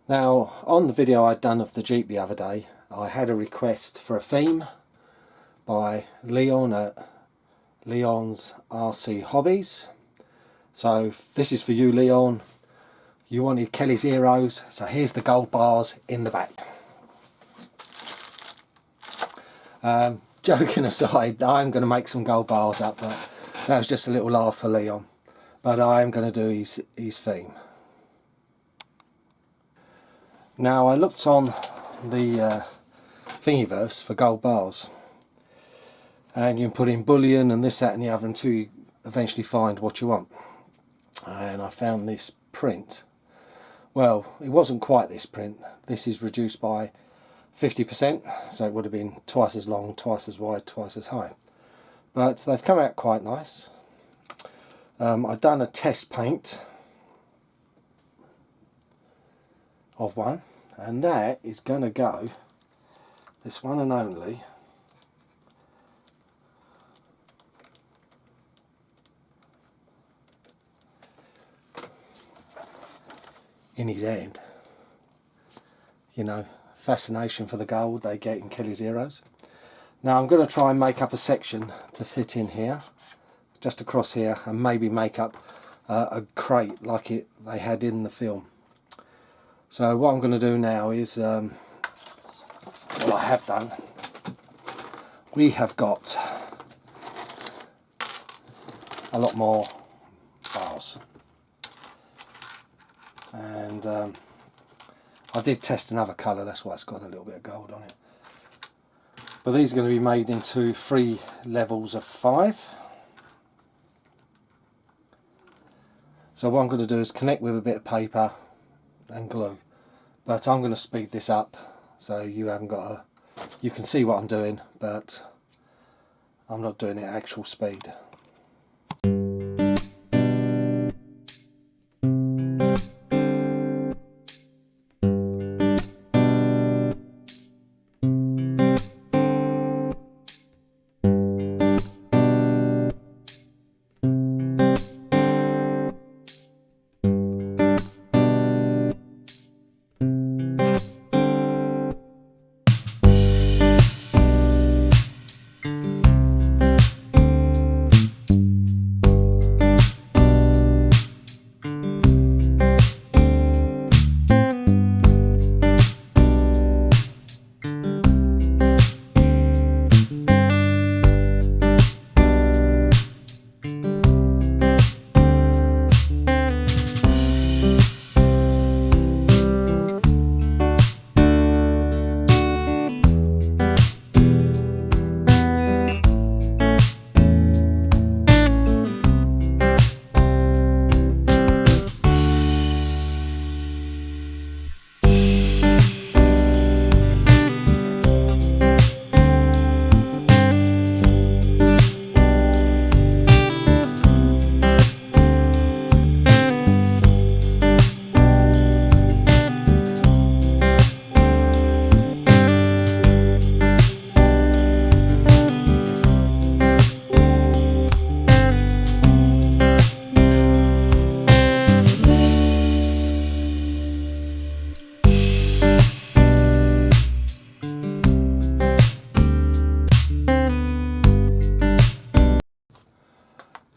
Now, on the video I'd done of the Jeep the other day, I had a request for a theme by Leon at Leon's RC Hobbies. So this is for you, Leon. You wanted Kelly's Heroes, so here's the gold bars in the back. Joking aside, I'm going to make some gold bars up, but that was just a little laugh for Leon. But I am going to do his theme. Now, I looked on the Thingiverse for gold bars, and you can put in bullion and this, that and the other until you eventually find what you want. And I found this print. Well, it wasn't quite this print. This is reduced by 50%, so it would have been twice as long, twice as wide, twice as high. But they've come out quite nice. I've done a test paint of one, and that is going to go, this one and only, in his hand. You know, fascination for the gold they get in Kelly's Heroes. Now I'm going to try and make up a section to fit in here, just across here, and maybe make up a crate like they had in the film. So what I'm going to do now is, well, I have done, we have got a lot more bars, and I did test another colour, that's why it's got a little bit of gold on it. But these are going to be made into 3 levels of 5. So what I'm going to do is connect with a bit of paper and glue, but I'm going to speed this up so you haven't got you can see what I'm doing, but I'm not doing it at actual speed.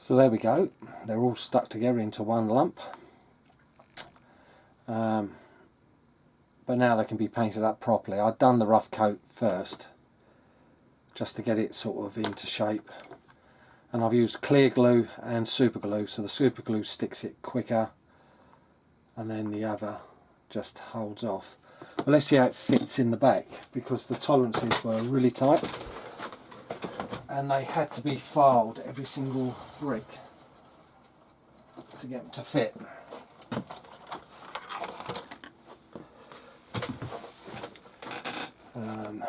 So there we go, they're all stuck together into one lump, but now they can be painted up properly. I've done the rough coat first just to get it sort of into shape, and I've used clear glue and super glue, so the super glue sticks it quicker and then the other just holds off. But let's see how it fits in the back, because the tolerances were really tight and they had to be filed every single brick to get them to fit. And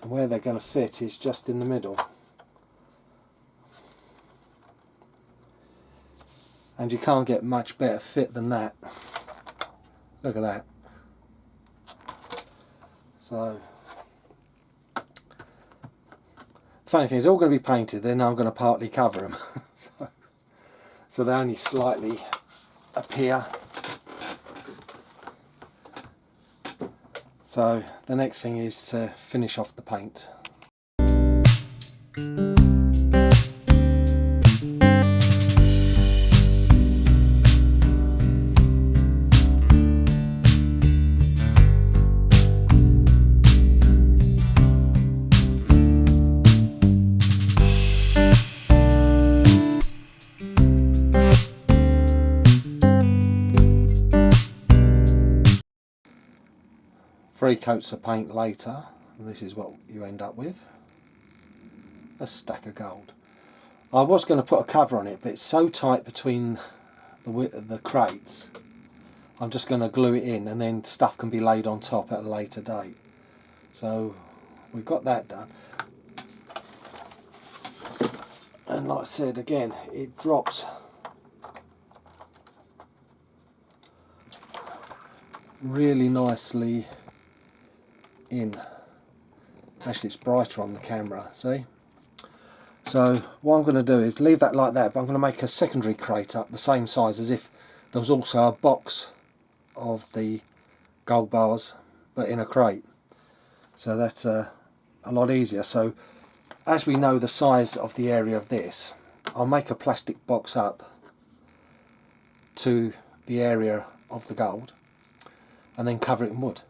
where they're going to fit is just in the middle. And you can't get much better fit than that. Look at that. So funny thing is, they're all going to be painted, then I'm going to partly cover them. so they're only slightly appear. So the next thing is to finish off the paint. Three coats of paint later, this is what you end up with. A stack of gold. I was going to put a cover on it, but it's so tight between the crates. I'm just going to glue it in, and then stuff can be laid on top at a later date. So we've got that done. And like I said, again, it drops really nicely in. Actually, it's brighter on the camera, see? So what I'm going to do is leave that like that, but I'm going to make a secondary crate up the same size as if there was also a box of the gold bars, but in a crate. So that's a lot easier. So as we know the size of the area of this, I'll make a plastic box up to the area of the gold and then cover it in wood.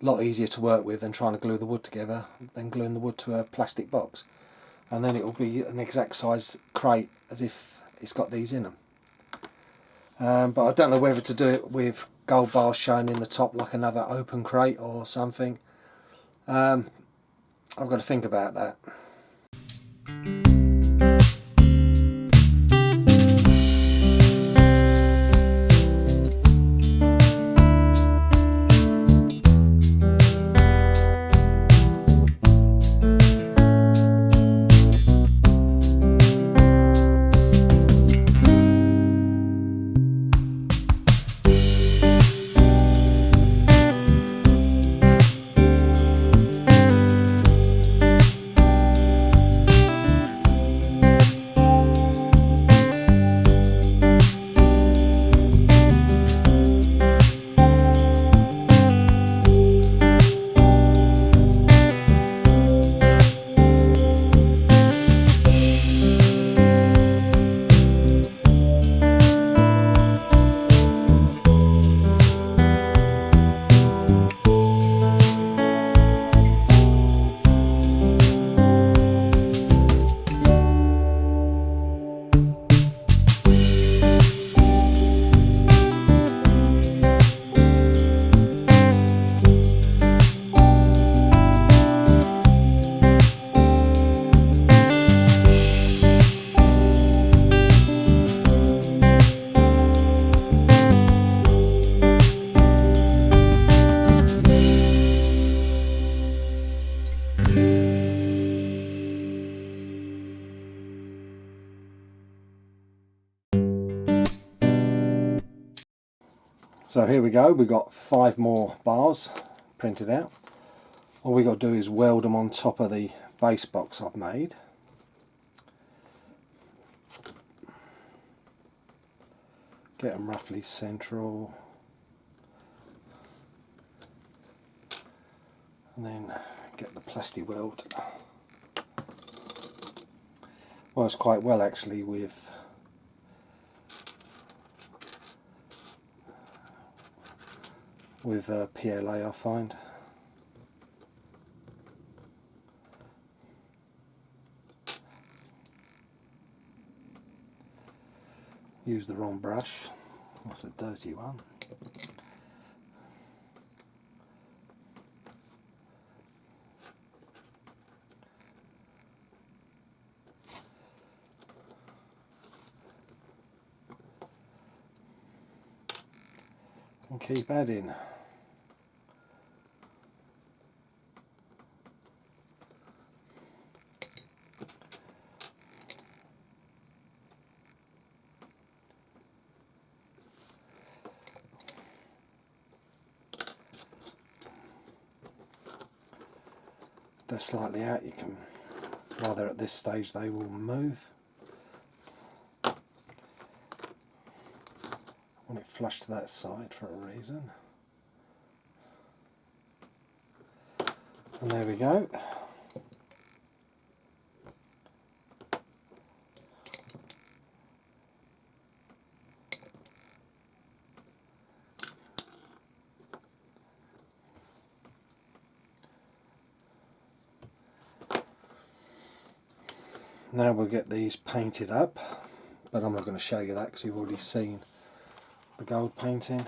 A lot easier to work with than trying to glue the wood together, then gluing the wood to a plastic box. And then it will be an exact size crate as if it's got these in them. But I don't know whether to do it with gold bars showing in the top like another open crate or something. I've got to think about that. So here we go, we've got 5 more bars printed out. All we've got to do is weld them on top of the base box I've made. Get them roughly central. And then get the plastic weld. Works quite well actually with PLA, I find. Use the wrong brush, that's a dirty one. And keep adding. They're slightly out, you can, rather at this stage they will move. want it flush to that side for a reason. And there we go. Now we'll get these painted up, but I'm not going to show you that because you've already seen the gold painting.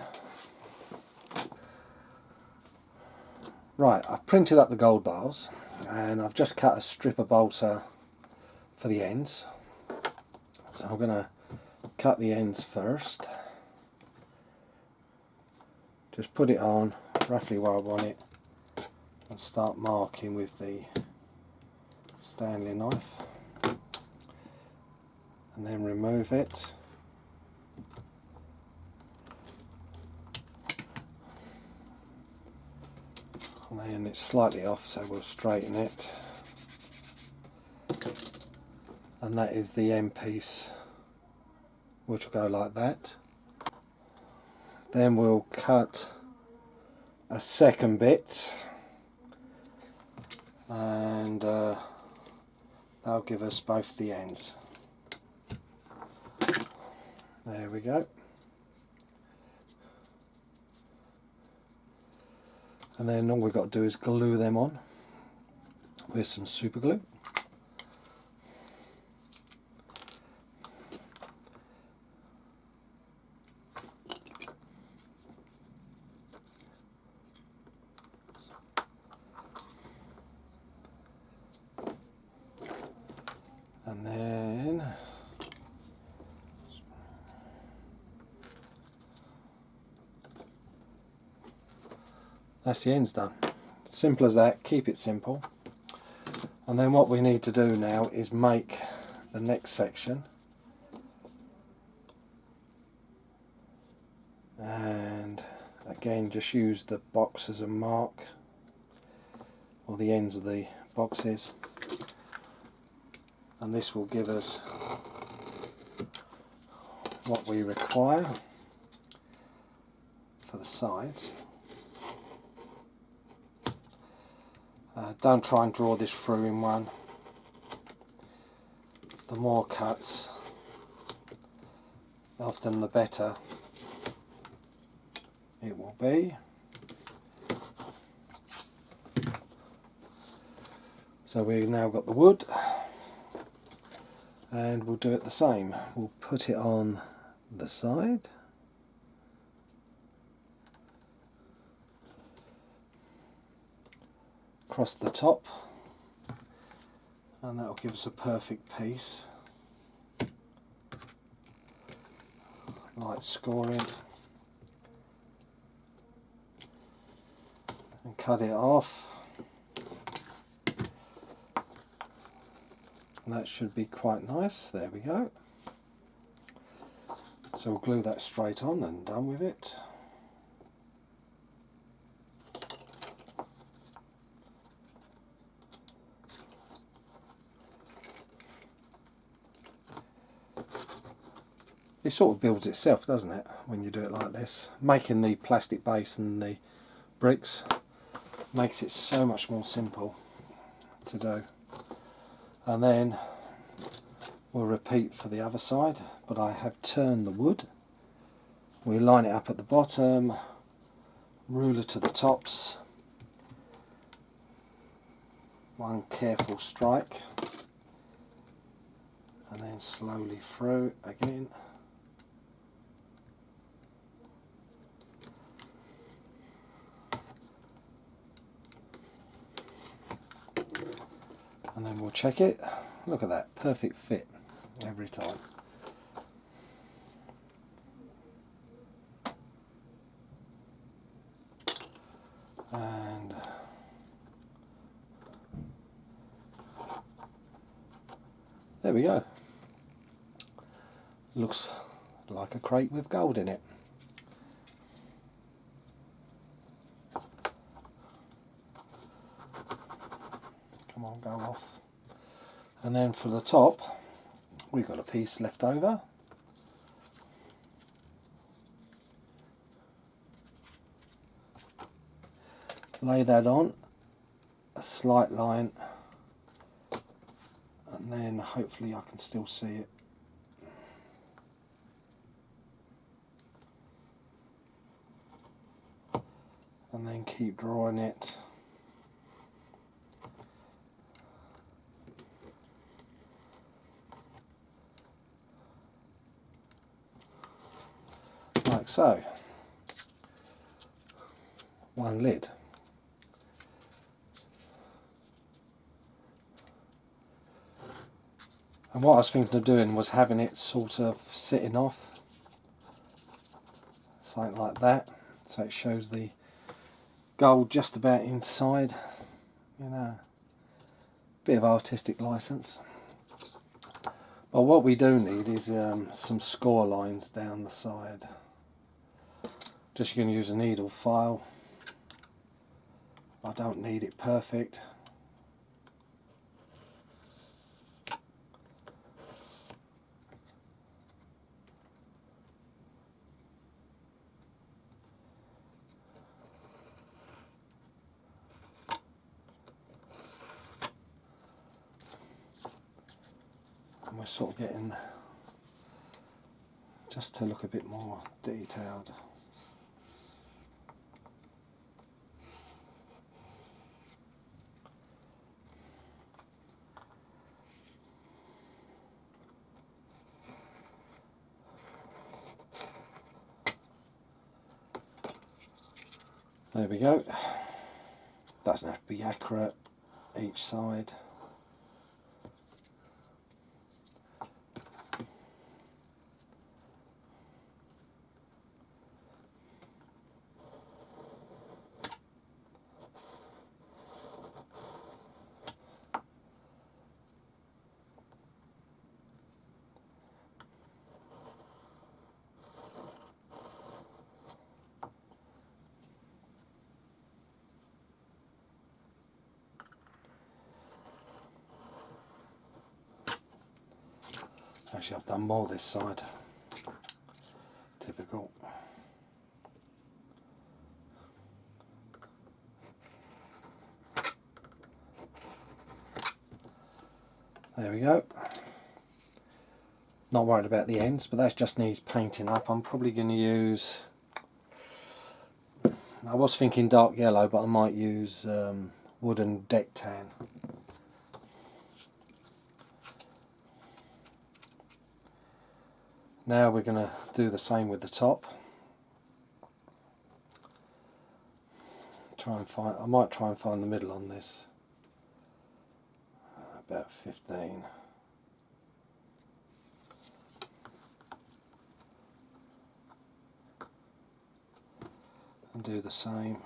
Right, I've printed up the gold bars and I've just cut a strip of balsa for the ends. So I'm going to cut the ends first. Just put it on roughly where I want it and start marking with the Stanley knife. And then remove it. And then it's slightly off, so we'll straighten it. And that is the end piece, which will go like that. Then we'll cut a second bit, and that'll give us both the ends. There we go. And then all we've got to do is glue them on with some super glue. And then that's the ends done. Simple as that, keep it simple. And then what we need to do now is make the next section. And again, just use the box as a mark, or the ends of the boxes. And this will give us what we require for the sides. Don't try and draw this through in one. The more cuts, often the better it will be. So we've now got the wood, and we'll do it the same. We'll put it on the side. Across the top, and that will give us a perfect piece. Light scoring, and cut it off, and that should be quite nice. There we go. So we'll glue that straight on and done with it. It sort of builds itself, doesn't it, when you do it like this. Making the plastic base and the bricks makes it so much more simple to do. And then we'll repeat for the other side, but I have turned the wood. We line it up at the bottom, ruler to the tops, one careful strike, and then slowly through again. And then we'll check it. Look at that, perfect fit every time. And there we go. Looks like a crate with gold in it. Come on, go off. And then for the top, we've got a piece left over. lay that on, a slight line, and then hopefully I can still see it. And then keep drawing it. Like so. One lid. And what I was thinking of doing was having it sort of sitting off, something like that, so it shows the gold just about inside, you know, bit of artistic license. But what we do need is some score lines down the side. Just going to use a needle file. I don't need it perfect. And we're sort of getting just to look a bit more detailed. There we go. Doesn't have to be accurate each side. Actually, I've done more this side. Typical. There we go. Not worried about the ends, but that just needs painting up. I'm probably going to use, I was thinking dark yellow, but I might use wooden deck tan. Now we're going to do the same with the top. Try and find, I might try and find the middle on this. About 15. And do the same.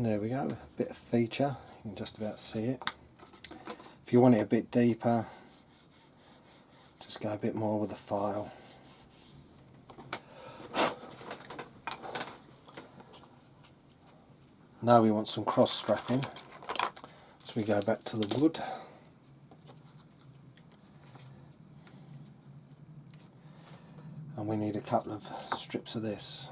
There we go, a bit of feature, you can just about see it. If you want it a bit deeper, just go a bit more with the file. Now we want some cross strapping, so we go back to the wood. And we need a couple of strips of this.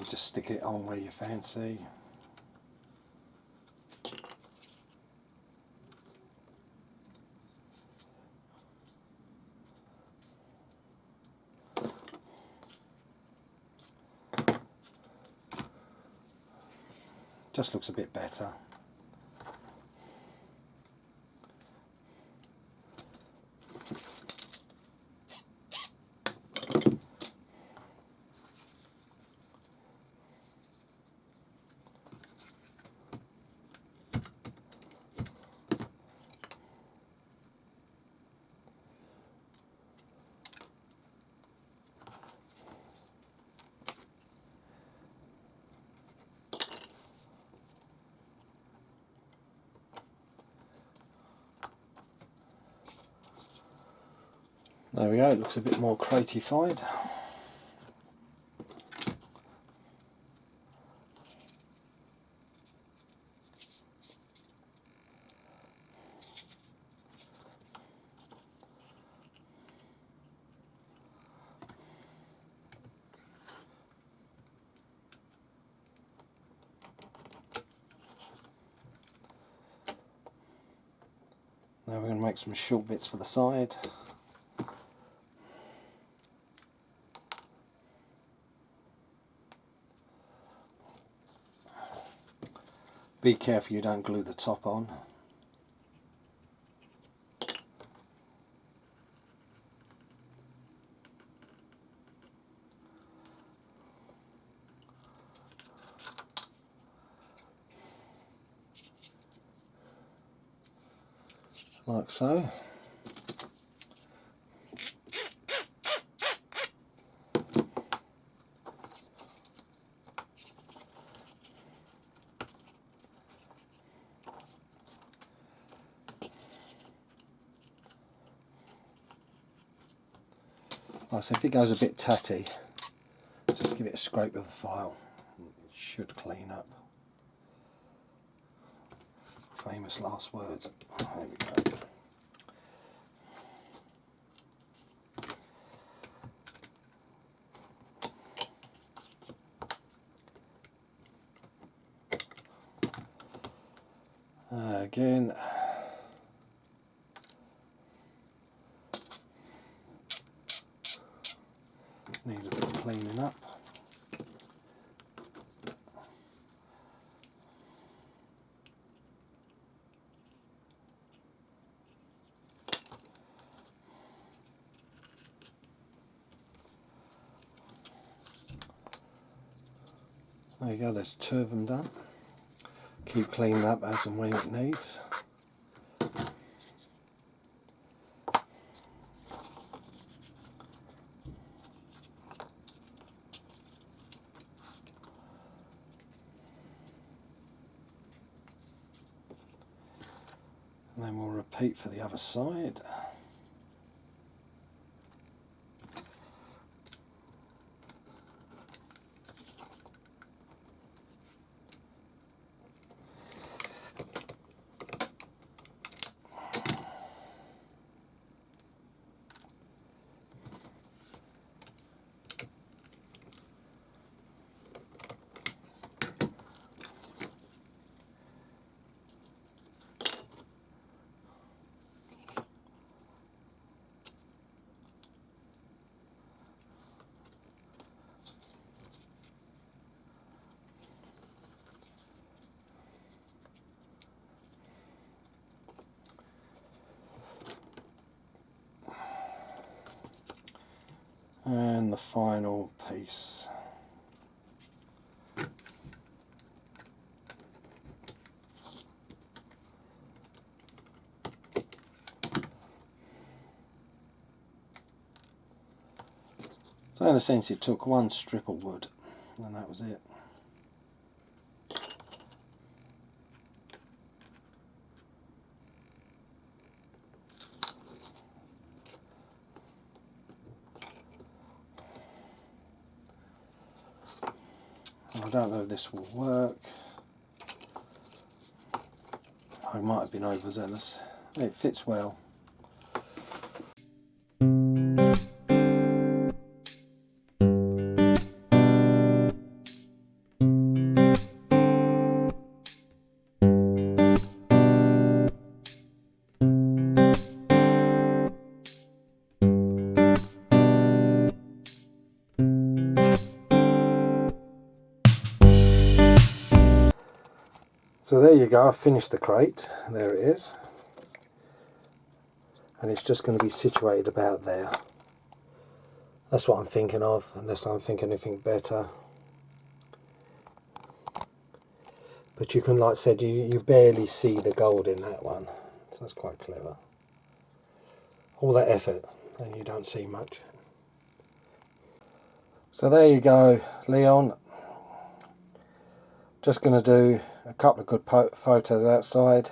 just stick it on where you fancy. Just looks a bit better. There we go, it looks a bit more cratified. Now we're going to make some short bits for the side. Be careful you don't glue the top on. Like so. So if it goes a bit tatty, just give it a scrape with a file. It should clean up. Famous last words. There we go. Again. Needs a bit of cleaning up. So there you go, there's 2 of them done. Keep cleaning up as and when it needs. And then we'll repeat for the other side. And the final piece. So in a sense it took 1 strip of wood and that was it. I don't know if this will work. I might have been overzealous. It fits well. So there you go, I've finished the crate. There it is. And it's just going to be situated about there. That's what I'm thinking of, unless I'm thinking anything better. But you can, like I said, you barely see the gold in that one. So that's quite clever. All that effort and you don't see much. So there you go, Leon. Just going to do a couple of good photos outside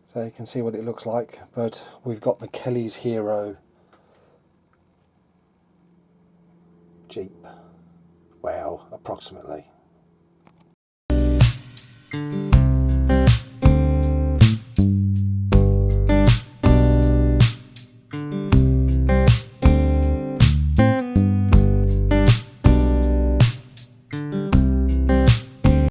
so you can see what it looks like. But we've got the Kelly's Hero Jeep. Well, approximately.